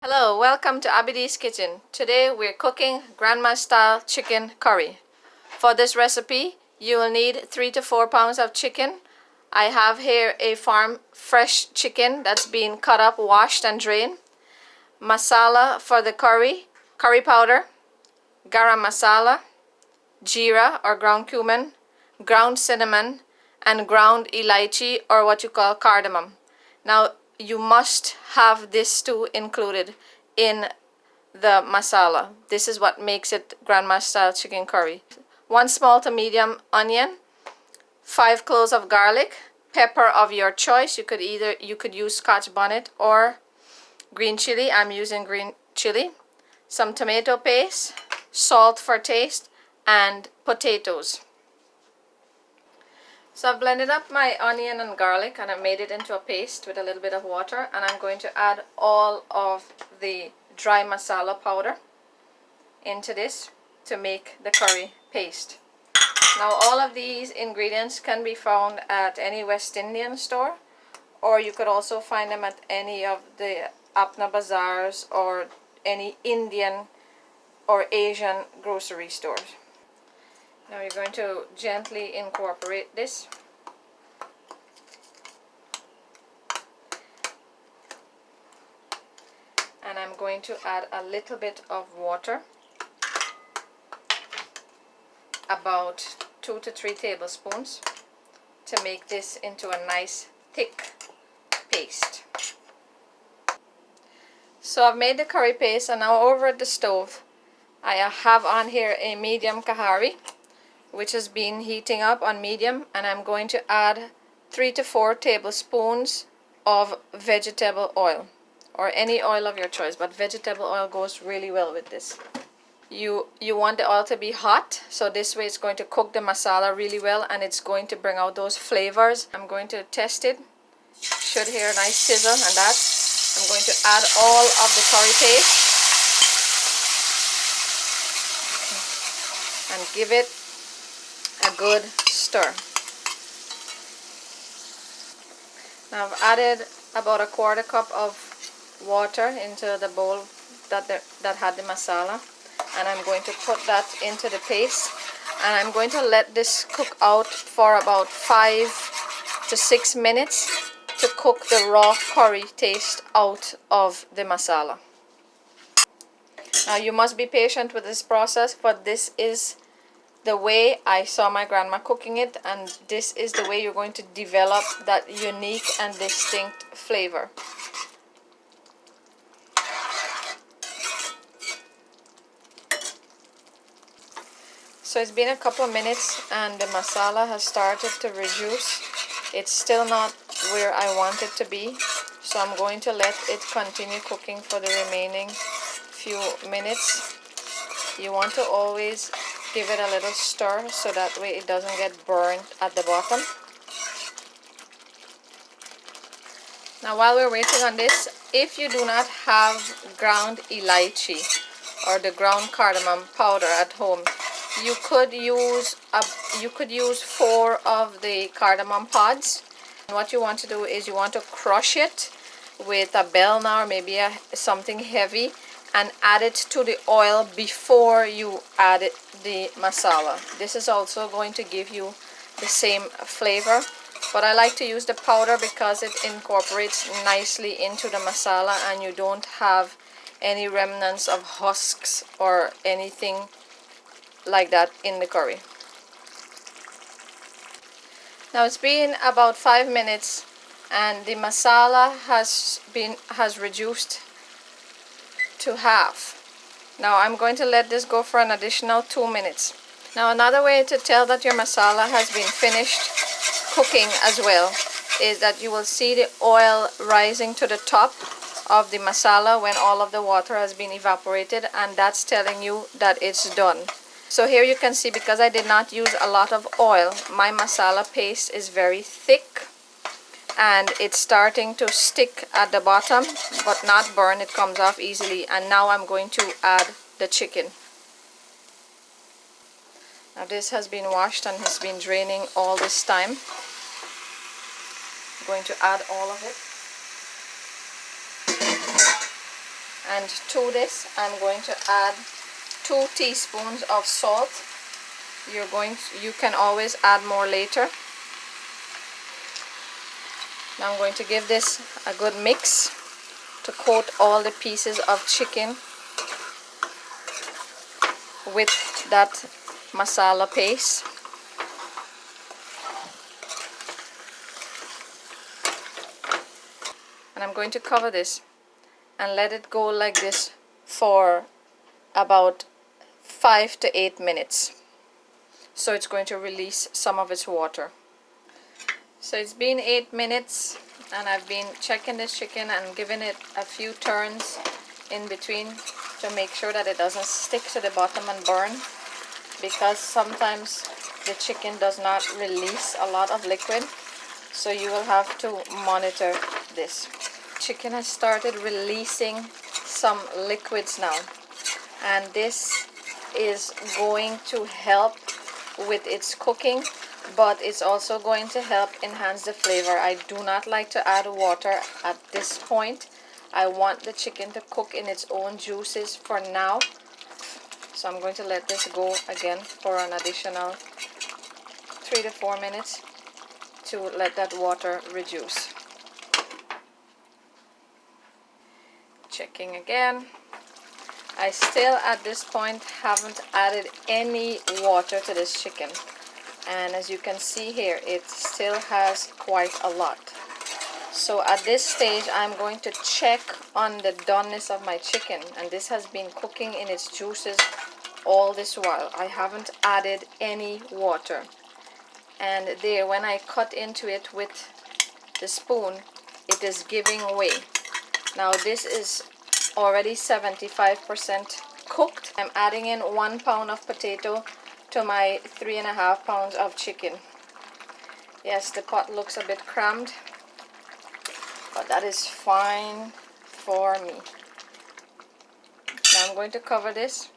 Hello, welcome to Abidi's Kitchen. Today we're cooking grandma style chicken curry. For this recipe, you will need 3 to 4 pounds of chicken. I have here a farm fresh chicken that's been cut up, washed and drained. Masala for the curry powder, garam masala, geera or ground cumin, ground cinnamon, and ground elichi or what you call cardamom. Now you must have this too included in the masala. This is what makes it grandma style chicken curry. 1 small to medium onion, 5 cloves of garlic, pepper of your choice. You could use Scotch bonnet or green chili. I'm using green chili. Some tomato paste, salt for taste, and potatoes. So I've blended up my onion and garlic and I made it into a paste with a little bit of water, and I'm going to add all of the dry masala powder into this to make the curry paste. Now all of these ingredients can be found at any West Indian store, or you could also find them at any of the Apna bazaars or any Indian or Asian grocery stores. Now you're going to gently incorporate this. And I'm going to add a little bit of water, about 2 to 3 tablespoons, to make this into a nice thick paste. So I've made the curry paste, and now over at the stove I have on here a medium kahari which has been heating up on medium, and I'm going to add 3 to 4 tablespoons of vegetable oil, or any oil of your choice, but vegetable oil goes really well with this. You want the oil to be hot, so this way it's going to cook the masala really well and it's going to bring out those flavors. I'm going to test it. Should hear a nice sizzle, and that I'm going to add all of the curry paste and give it a good stir. Now I've added about a 1/4 cup of water into the bowl that had the masala, and I'm going to put that into the paste, and I'm going to let this cook out for about 5 to 6 minutes to cook the raw curry taste out of the masala. Now you must be patient with this process, but this is the way I saw my grandma cooking it, and this is the way you're going to develop that unique and distinct flavor. So it's been a couple of minutes and the masala has started to reduce. It's still not where I want it to be, so I'm going to let it continue cooking for the remaining few minutes. You want to always give it a little stir so that way it doesn't get burned at the bottom. Now while we're waiting on this, if you do not have ground elichi or the ground cardamom powder at home, you could use 4 of the cardamom pods. And what you want to do is you want to crush it with a bell now, or maybe something heavy, and add it to the oil before you add the masala. This is also going to give you the same flavor, but I like to use the powder because it incorporates nicely into the masala and you don't have any remnants of husks or anything like that in the curry. Now it's been about 5 minutes and the masala has reduced to half. Now I'm going to let this go for an additional 2 minutes. Now another way to tell that your masala has been finished cooking as well is that you will see the oil rising to the top of the masala when all of the water has been evaporated, and that's telling you that it's done. So here you can see, because I did not use a lot of oil, my masala paste is very thick and it's starting to stick at the bottom but not burn. It comes off easily. And now I'm going to add the chicken. Now this has been washed and has been draining all this time. I'm going to add all of it And to this, I'm going to add 2 teaspoons of salt. You can always add more later. Now I'm going to give this a good mix to coat all the pieces of chicken with that masala paste. And I'm going to cover this and let it go like this for about 5 to 8 minutes. So it's going to release some of its water. So it's been 8 minutes and I've been checking this chicken and giving it a few turns in between to make sure that it doesn't stick to the bottom and burn, because sometimes the chicken does not release a lot of liquid, so you will have to monitor this. Chicken has started releasing some liquids now, and this is going to help with its cooking, but it's also going to help enhance the flavor. I do not like to add water at this point. I want the chicken to cook in its own juices for now. So I'm going to let this go again for an additional 3 to 4 minutes to let that water reduce. Checking again. I still at this point haven't added any water to this chicken, and as you can see here, it still has quite a lot. So at this stage I'm going to check on the doneness of my chicken, and this has been cooking in its juices all this while. I haven't added any water, and there, when I cut into it with the spoon, it is giving way. Now this is already 75% cooked. I'm adding in 1 pound of potato to my 3.5 pounds of chicken. Yes, the pot looks a bit crammed, but that is fine for me. Now I'm going to cover this.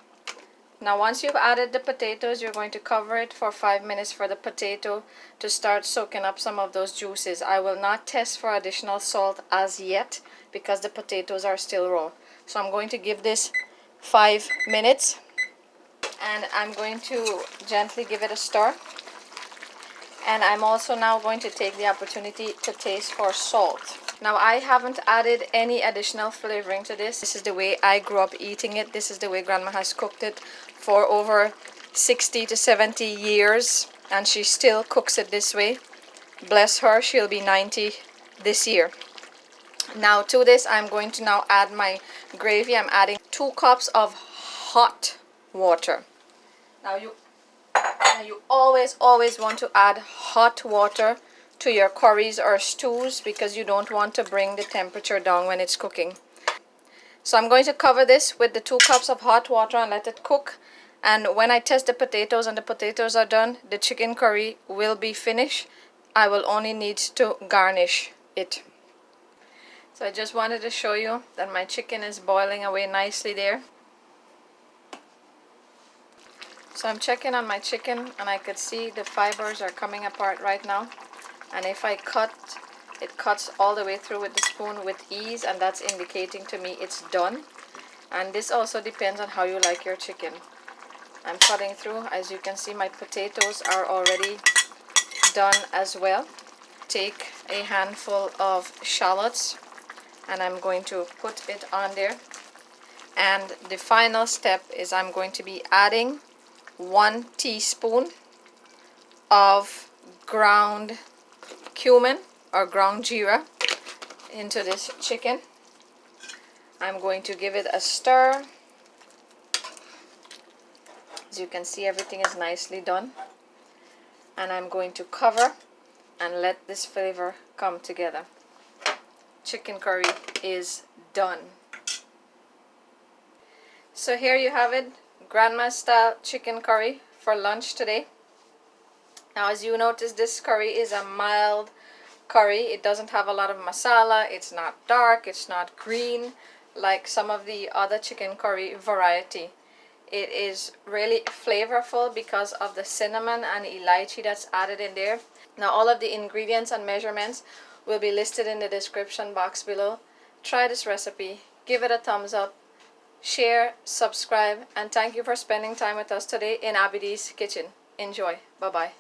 Now once you've added the potatoes, you're going to cover it for 5 minutes for the potato to start soaking up some of those juices. I will not test for additional salt as yet because the potatoes are still raw. So I'm going to give this 5 minutes, and I'm going to gently give it a stir. And I'm also now going to take the opportunity to taste for salt. Now I haven't added any additional flavoring to this. This is the way I grew up eating it. This is the way Grandma has cooked it for over 60 to 70 years, and she still cooks it this way. Bless her, she'll be 90 this year. Now to this, I'm going to now add my gravy. I'm adding 2 cups of hot water. Now you always want to add hot water to your curries or stews, because you don't want to bring the temperature down when it's cooking. So I'm going to cover this with the 2 cups of hot water and let it cook. And when I test the potatoes and the potatoes are done, the chicken curry will be finished. I will only need to garnish it. So I just wanted to show you that my chicken is boiling away nicely there. So I'm checking on my chicken, and I could see the fibers are coming apart right now. And if I cut, it cuts all the way through with the spoon with ease, and that's indicating to me it's done. And this also depends on how you like your chicken. I'm cutting through. As you can see, my potatoes are already done as well. Take a handful of shallots, and I'm going to put it on there. And the final step is I'm going to be adding 1 teaspoon of ground cumin or ground geera into this chicken. I'm going to give it a stir. As you can see, everything is nicely done, and I'm going to cover and let this flavor come together. Chicken curry is done. So here you have it, grandma style chicken curry for lunch today. Now as you notice, this curry is a mild curry. It doesn't have a lot of masala. It's not dark, it's not green like some of the other chicken curry variety. It is really flavorful because of the cinnamon and elichi that's added in there. Now all of the ingredients and measurements will be listed in the description box below. Try this recipe, give it a thumbs up, share, subscribe, and thank you for spending time with us today in Abidi's kitchen. Enjoy. Bye-bye.